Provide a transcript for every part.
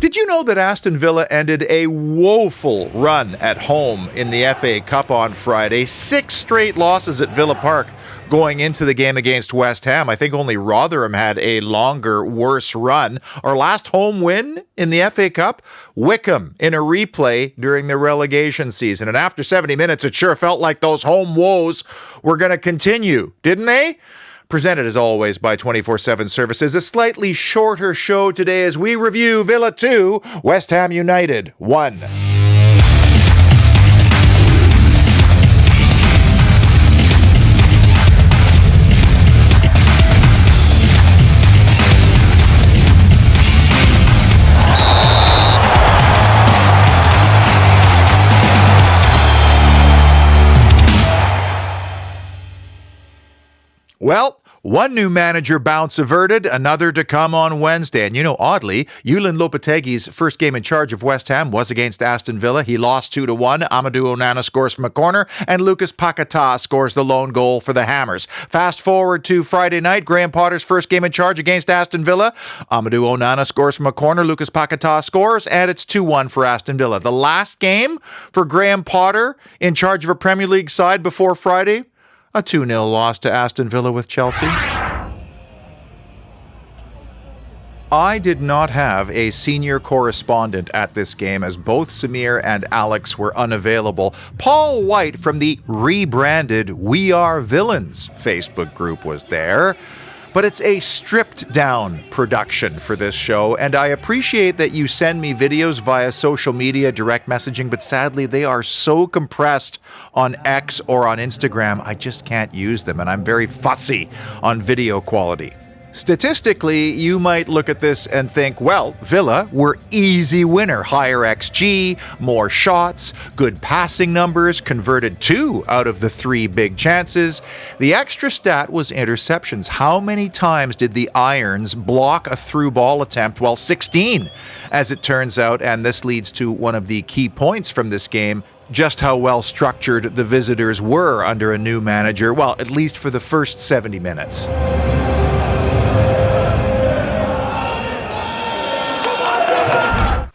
Did you know that Aston Villa ended a woeful run at home in the FA Cup on Friday? 6 straight losses at Villa Park going into the game against West Ham. I think only Rotherham had a longer, worse run. Our last home win in the FA Cup, Wickham in a replay during the relegation season. And after 70 minutes, it sure felt like those home woes were going to continue, didn't they? Presented as always by 24/7 Services, a slightly shorter show today as we review Villa 2, West Ham United 1. Well, one new manager bounce averted, another to come on Wednesday. And oddly, Julen Lopetegui's first game in charge of West Ham was against Aston Villa. He lost 2-1. Amadou Onana scores from a corner, and Lucas Paquetá scores the lone goal for the Hammers. Fast forward to Friday night, Graham Potter's first game in charge against Aston Villa. Amadou Onana scores from a corner, Lucas Paquetá scores, and it's 2-1 for Aston Villa. The last game for Graham Potter in charge of a Premier League side before Friday, a 2-0 loss to Aston Villa with Chelsea. I did not have a senior correspondent at this game as both Samir and Alex were unavailable. Paul White from the rebranded We Are Villains Facebook group was there. But it's a stripped-down production for this show, and I appreciate that you send me videos via social media, direct messaging, but sadly they are so compressed on X or on Instagram, I just can't use them, and I'm very fussy on video quality. Statistically, you might look at this and think, well, Villa were easy winner. Higher XG, more shots, good passing numbers, converted 2 out of the 3 big chances. The extra stat was interceptions. How many times did the Irons block a through ball attempt? Well, 16, as it turns out, and this leads to one of the key points from this game, just how well structured the visitors were under a new manager, well, at least for the first 70 minutes.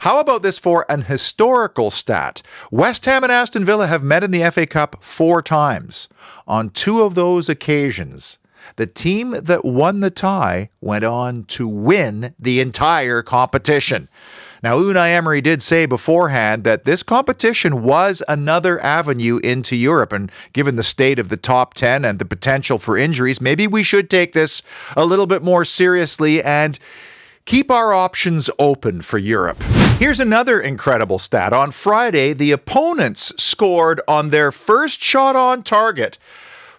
How about this for an historical stat? West Ham and Aston Villa have met in the FA Cup 4 times. On 2 of those occasions, the team that won the tie went on to win the entire competition. Now, Unai Emery did say beforehand that this competition was another avenue into Europe, and given the state of the top 10 and the potential for injuries, maybe we should take this a little bit more seriously and keep our options open for Europe. Here's another incredible stat. On Friday, the opponents scored on their first shot on target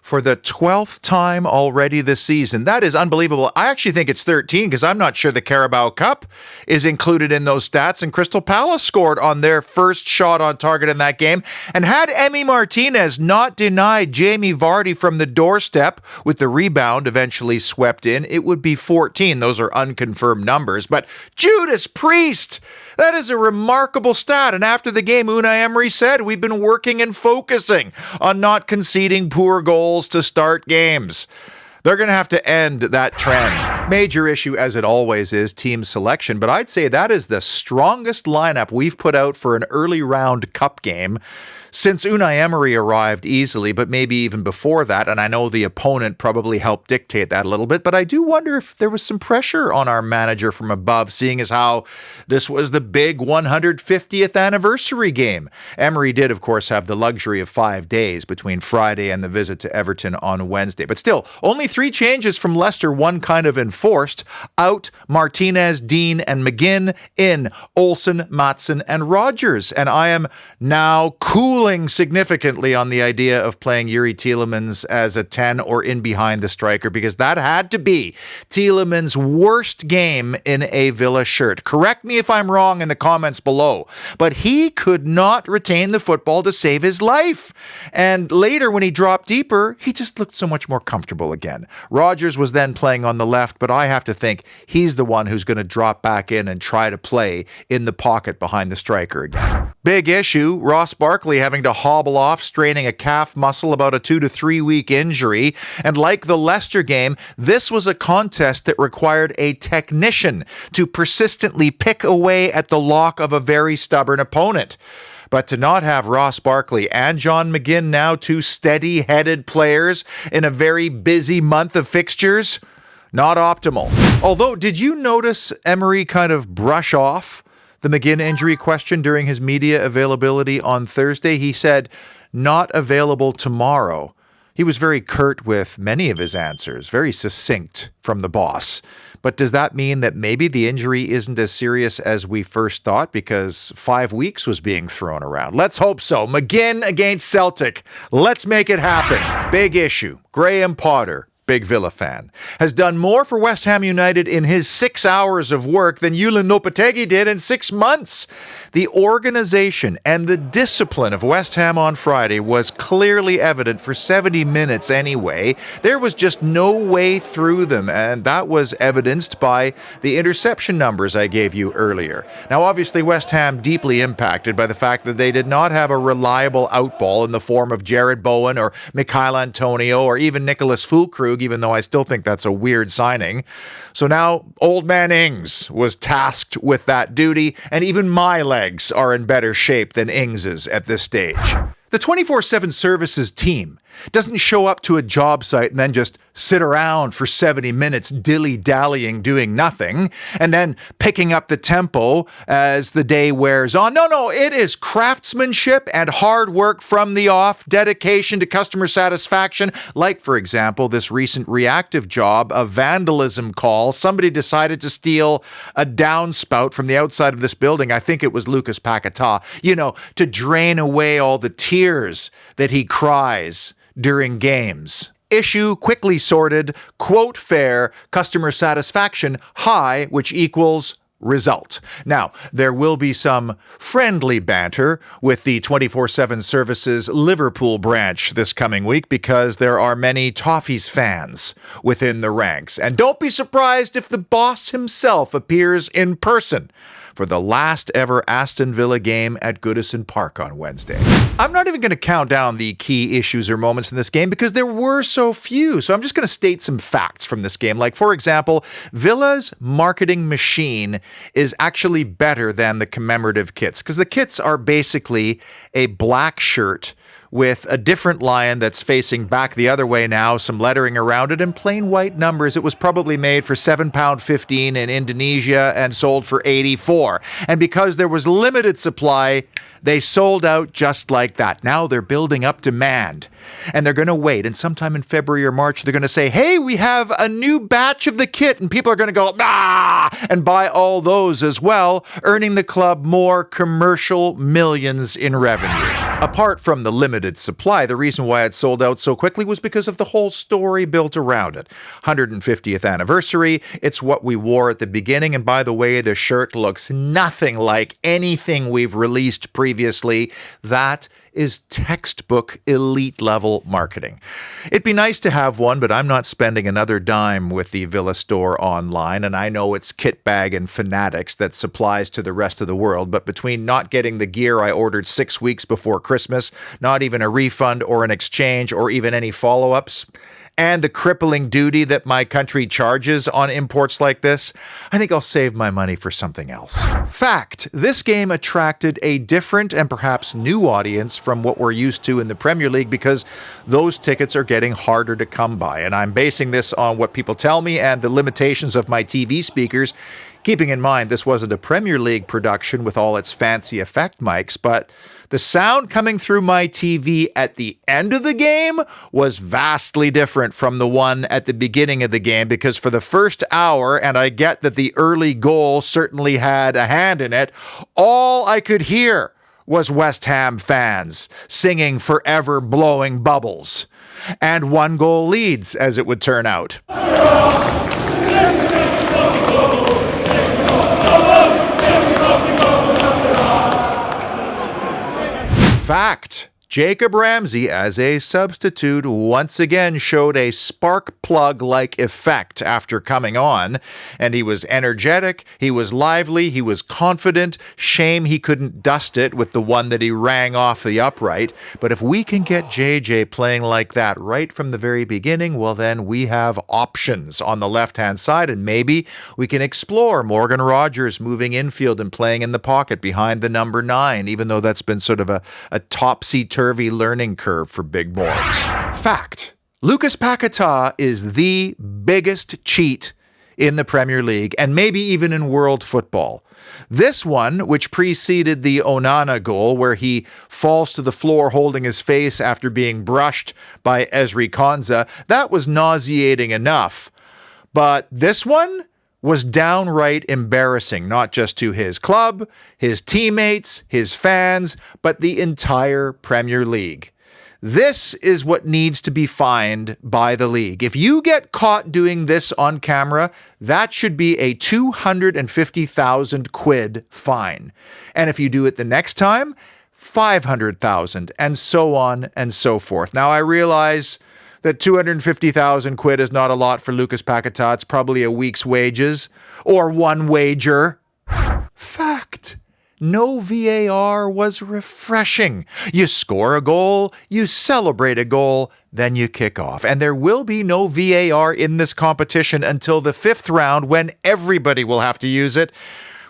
for the 12th time already this season. That is unbelievable. I actually think it's 13 because I'm not sure the Carabao Cup is included in those stats, and Crystal Palace scored on their first shot on target in that game. And had Emi Martinez not denied Jamie Vardy from the doorstep with the rebound eventually swept in, it would be 14. Those are unconfirmed numbers. But Judas Priest, that is a remarkable stat. And after the game, Unai Emery said, we've been working and focusing on not conceding poor goals to start games. They're going to have to end that trend. Major issue, as it always is, team selection, but I'd say that is the strongest lineup we've put out for an early round cup game since Unai Emery arrived easily, but maybe even before that, and I know the opponent probably helped dictate that a little bit, but I do wonder if there was some pressure on our manager from above, seeing as how this was the big 150th anniversary game. Emery did, of course, have the luxury of 5 days between Friday and the visit to Everton on Wednesday, but still, only 3 changes from Leicester, one kind of enforced. Out, Martinez, Dean, and McGinn. In, Olsen, Matson, and Rogers. And I am now cooling significantly on the idea of playing Yuri Tielemans as a 10 or in behind the striker, because that had to be Tielemans' worst game in a Villa shirt. Correct me if I'm wrong in the comments below, but he could not retain the football to save his life. And later, when he dropped deeper, he just looked so much more comfortable again. Rogers was then playing on the left, but I have to think he's the one who's going to drop back in and try to play in the pocket behind the striker again. Big issue, Ross Barkley having having to hobble off, straining a calf muscle, about a 2 to 3 week injury. And like the Leicester game, this was a contest that required a technician to persistently pick away at the lock of a very stubborn opponent. But to not have Ross Barkley and John McGinn, now two steady-headed players in a very busy month of fixtures, not optimal. Although, did you notice Emery kind of brush off the McGinn injury question during his media availability on Thursday? He said, not available tomorrow. He was very curt with many of his answers, very succinct from the boss. But does that mean that maybe the injury isn't as serious as we first thought because 5 weeks was being thrown around? Let's hope so. McGinn against Celtic. Let's make it happen. Big issue. Graham Potter, big Villa fan, has done more for West Ham United in his 6 hours of work than Yulan Lopetegui did in 6 months. The organization and the discipline of West Ham on Friday was clearly evident for 70 minutes anyway. There was just no way through them, and that was evidenced by the interception numbers I gave you earlier. Now, obviously, West Ham deeply impacted by the fact that they did not have a reliable outball in the form of Jared Bowen or Mikhail Antonio or even Nicholas Füllkrug, even though I still think that's a weird signing. So now Old Man Ings was tasked with that duty, and even my legs are in better shape than Ings's at this stage. The 24/7 Services team doesn't show up to a job site and then just sit around for 70 minutes dilly-dallying doing nothing and then picking up the tempo as the day wears on. No, it is craftsmanship and hard work from the off, dedication to customer satisfaction. Like, for example, this recent reactive job, a vandalism call. Somebody decided to steal a downspout from the outside of this building. I think it was Lucas Paquetá, to drain away all the tears that he cries during games. Issue quickly sorted, quote fair, customer satisfaction high, which equals result. Now, there will be some friendly banter with the 24/7 Services Liverpool branch this coming week because there are many Toffees fans within the ranks. And don't be surprised if the boss himself appears in person for the last ever Aston Villa game at Goodison Park on Wednesday. I'm not even going to count down the key issues or moments in this game because there were so few. So I'm just going to state some facts from this game. Like, for example, Villa's marketing machine is actually better than the Commemorative kits because the kits are basically a black shirt with a different lion that's facing back the other way now, some lettering around it, and plain white numbers. It was probably made for £7.15 in Indonesia and sold for $84. And because there was limited supply, they sold out just like that. Now they're building up demand. And they're going to wait. And sometime in February or March, they're going to say, hey, we have a new batch of the kit. And people are going to go, and buy all those as well, earning the club more commercial millions in revenue. Apart from the limited supply, the reason why it sold out so quickly was because of the whole story built around it. 150th anniversary, it's what we wore at the beginning, and by the way, the shirt looks nothing like anything we've released previously. That is textbook elite level marketing. It'd be nice to have one, but I'm not spending another dime with the Villa store online, and I know it's Kitbag and Fanatics that supplies to the rest of the world, but between not getting the gear I ordered 6 weeks before Christmas, not even a refund or an exchange or even any follow-ups, and the crippling duty that my country charges on imports like this, I think I'll save my money for something else. Fact, this game attracted a different and perhaps new audience from what we're used to in the Premier League because those tickets are getting harder to come by. And I'm basing this on what people tell me and the limitations of my TV speakers, keeping in mind this wasn't a Premier League production with all its fancy effect mics, but the sound coming through my TV at the end of the game was vastly different from the one at the beginning of the game because for the first hour, and I get that the early goal certainly had a hand in it, all I could hear was West Ham fans singing Forever Blowing Bubbles. And one goal leads, as it would turn out. Fact, Jacob Ramsey, as a substitute, once again showed a spark plug-like effect after coming on, and he was energetic, he was lively, he was confident. Shame he couldn't dust it with the one that he rang off the upright. But if we can get JJ playing like that right from the very beginning, well then we have options on the left-hand side, and maybe we can explore Morgan Rogers moving infield and playing in the pocket behind the number 9, even though that's been sort of a topsy-turvy learning curve for Big Morgs. Fact: Lucas Paquetá is the biggest cheat in the Premier League, and maybe even in world football. This one, which preceded the Onana goal, where he falls to the floor holding his face after being brushed by Ezri Konsa, that was nauseating enough. But this one was downright embarrassing, not just to his club, his teammates, his fans, but the entire Premier League. This is what needs to be fined by the league. If you get caught doing this on camera, that should be a 250,000 quid fine. And if you do it the next time, 500,000, and so on and so forth. Now, I realize that 250,000 quid is not a lot for Lucas Paquetá. It's probably a week's wages or one wager. Fact: no VAR was refreshing. You score a goal, you celebrate a goal, then you kick off. And there will be no VAR in this competition until the 5th round, when everybody will have to use it,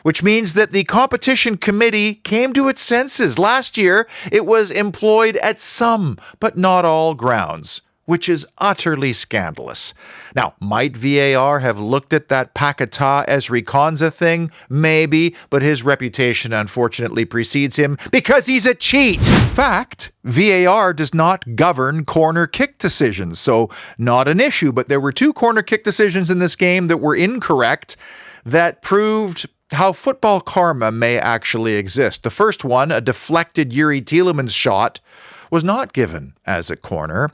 which means that the competition committee came to its senses. Last year, it was employed at some, but not all grounds, which is utterly scandalous. Now, might VAR have looked at that Paquetá Ezri Konsa thing? Maybe, but his reputation unfortunately precedes him because he's a cheat. Fact: VAR does not govern corner kick decisions, so not an issue, but there were 2 corner kick decisions in this game that were incorrect that proved how football karma may actually exist. The first one, a deflected Yuri Tielemans shot, was not given as a corner.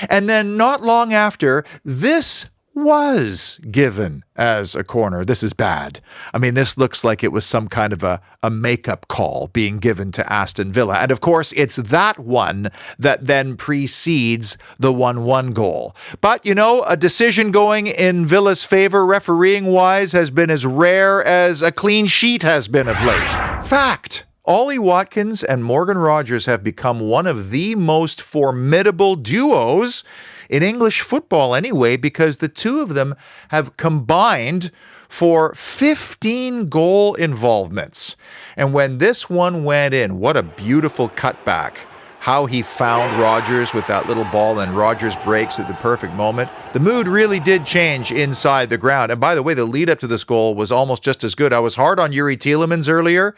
And then not long after, this was given as a corner. This is bad. I mean, this looks like it was some kind of a makeup call being given to Aston Villa. And of course, it's that one that then precedes the 1-1 goal. But, you know, a decision going in Villa's favor refereeing-wise has been as rare as a clean sheet has been of late. Fact: Ollie Watkins and Morgan Rogers have become one of the most formidable duos in English football anyway, because the two of them have combined for 15 goal involvements. And when this one went in, what a beautiful cutback. How he found Rogers with that little ball, and Rogers breaks at the perfect moment. The mood really did change inside the ground. And by the way, the lead up to this goal was almost just as good. I was hard on Yuri Tielemans earlier,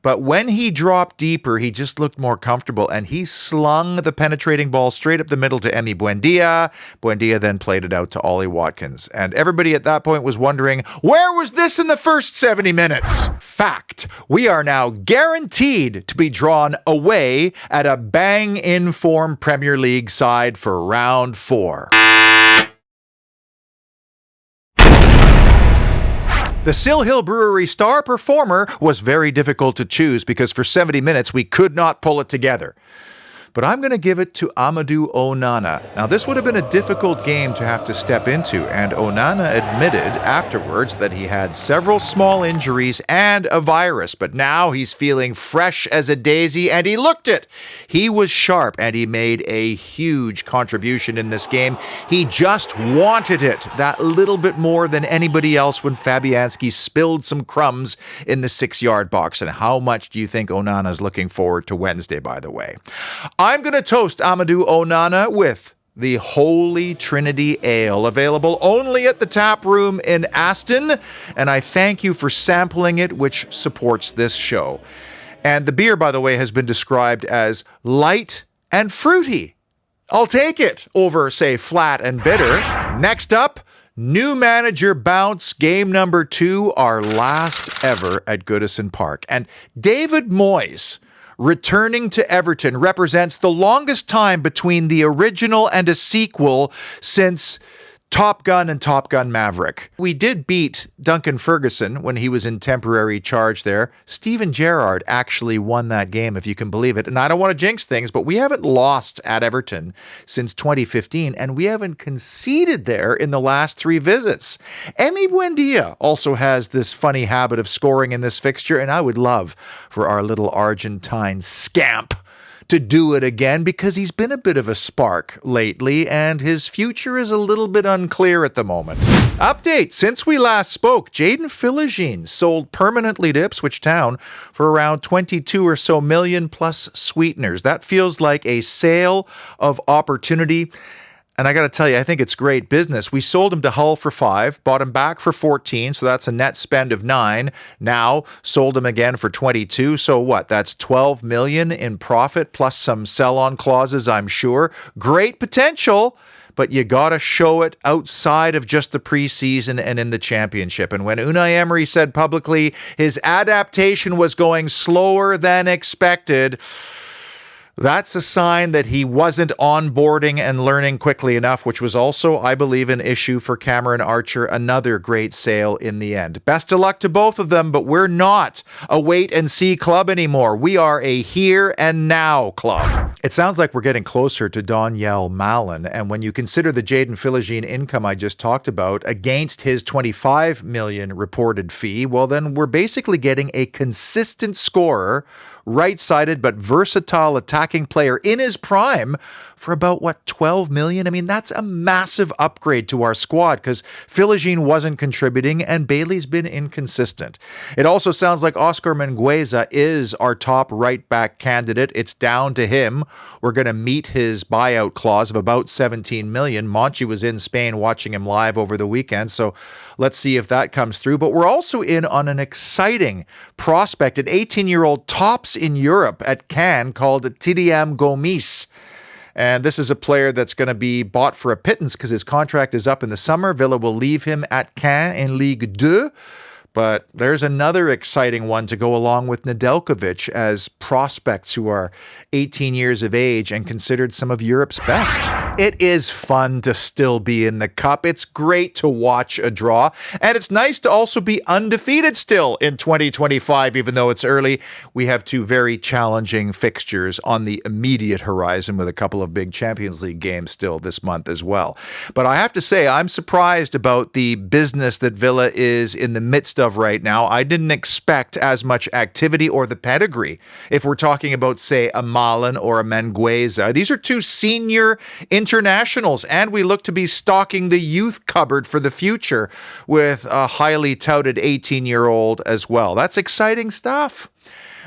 but when he dropped deeper, he just looked more comfortable, and he slung the penetrating ball straight up the middle to Emi Buendia. Buendia then played it out to Ollie Watkins. And everybody at that point was wondering, where was this in the first 70 minutes? Fact: we are now guaranteed to be drawn away at a bang-in-form Premier League side for round 4. The Sill Hill Brewery star performer was very difficult to choose because for 70 minutes we could not pull it together. But I'm going to give it to Amadou Onana. Now, this would have been a difficult game to have to step into, and Onana admitted afterwards that he had several small injuries and a virus, but now he's feeling fresh as a daisy, and he looked it. He was sharp, and he made a huge contribution in this game. He just wanted it that little bit more than anybody else when Fabianski spilled some crumbs in the 6-yard box. And how much do you think Onana's looking forward to Wednesday, by the way? I'm going to toast Amadou Onana with the Holy Trinity Ale, available only at the tap room in Aston, and I thank you for sampling it, which supports this show. And the beer, by the way, has been described as light and fruity. I'll take it over, say, flat and bitter. Next up, new manager bounce, game number 2, our last ever at Goodison Park. And David Moyes returning to Everton represents the longest time between the original and a sequel since Top Gun and Top Gun Maverick. We did beat Duncan Ferguson when he was in temporary charge there. Steven Gerrard actually won that game, if you can believe it. And I don't want to jinx things, but we haven't lost at Everton since 2015, and we haven't conceded there in the last 3 visits. Emi Buendia also has this funny habit of scoring in this fixture, and I would love for our little Argentine scamp to do it again, because he's been a bit of a spark lately and his future is a little bit unclear at the moment. Update: since we last spoke, Jadon Philogene sold permanently to Ipswich Town for around 22 or so million plus sweeteners. That feels like a sale of opportunity. And I got to tell you, I think it's great business. We sold him to Hull for 5, bought him back for 14, so that's a net spend of 9. Now sold him again for 22. So what? That's 12 million in profit plus some sell-on clauses, I'm sure. Great potential, but you got to show it outside of just the preseason and in the championship. And when Unai Emery said publicly his adaptation was going slower than expected, that's a sign that he wasn't onboarding and learning quickly enough, which was also, I believe, an issue for Cameron Archer. Another great sale in the end. Best of luck to both of them, but we're not a wait-and-see club anymore. We are a here-and-now club. It sounds like we're getting closer to Daniel Malen, and when you consider the Jadon Philogene income I just talked about against his 25 million reported fee, well then we're basically getting a consistent scorer, right-sided but versatile attacking player in his prime for about, 12 million? I mean, that's a massive upgrade to our squad because Philogene wasn't contributing and Bailey's been inconsistent. It also sounds like Oscar Mingueza is our top right-back candidate. It's down to him. We're going to meet his buyout clause of about 17 million. Monchi was in Spain watching him live over the weekend, so let's see if that comes through. But we're also in on an exciting prospect, an 18-year-old tops in Europe at Cannes called Tidiam Gomis. And this is a player that's going to be bought for a pittance because his contract is up in the summer. Villa will leave him at Caen in Ligue 2. But there's another exciting one to go along with Nedeljkovic as prospects who are 18 years of age and considered some of Europe's best. It is fun to still be in the cup. It's great to watch a draw. And it's nice to also be undefeated still in 2025, even though it's early. We have 2 very challenging fixtures on the immediate horizon with a couple of big Champions League games still this month as well. But I have to say, I'm surprised about the business that Villa is in the midst of right now. I didn't expect as much activity or the pedigree if we're talking about, say, a Malen or a Mingueza. These are 2 senior internationals, and we look to be stocking the youth cupboard for the future with a highly touted 18-year-old as well. That's exciting stuff.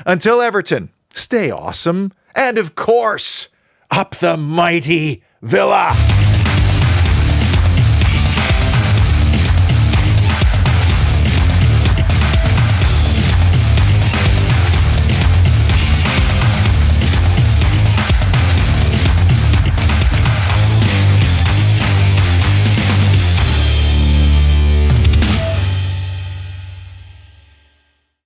Until Everton, stay awesome. And of course, up the mighty Villa.